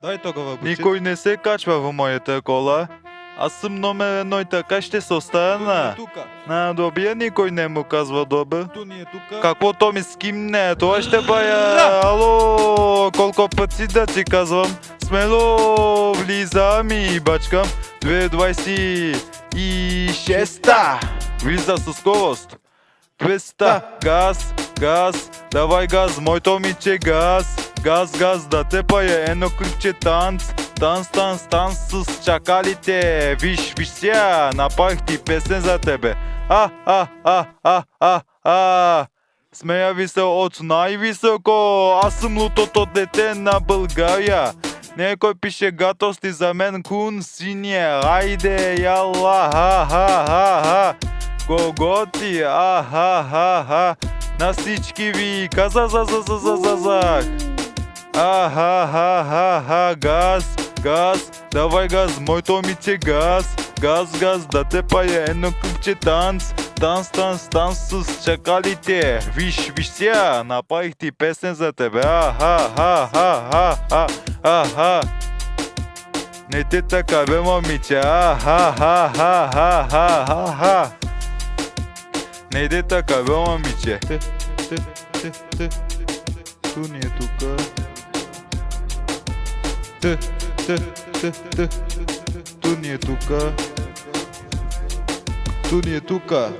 Дай тогава, буче. Никой не се качва в моята кола. Аз съм номер едно и така ще се Ту ни е остана. тука. На добия никой не му казва добър. Ту ни е тука. Какво то ми скимне? Това ще бая. Ало, колко пъти да ти казвам. Смело влизам и бачкам. 2.26. Влиза със скорост. 200. Газ, газ, давай газ, моето момиче газ. Газ, газ, да те пая едно клипче танц. Танц, танц, танц с чакалите. Виж, виж сега, направих ти песен за тебе. Смея ви се от най-високо. Аз съм лутото дете на България. Некой пише гадости за мен, кун синия. Айде, яла, ха. Кого ти, ха. На всички ви каза за. Газ, газ, давай газ, моето момиче газ. Газ, газ, да те пая едно клипче танц. Танц, танц, танц с чакалите. Виж, виж сега, направих ти песен за тебе. Не те така бе, момиче. Не иде така бе, момиче. Ту ни е тука. Ту ни е тука. Ту ни е тука.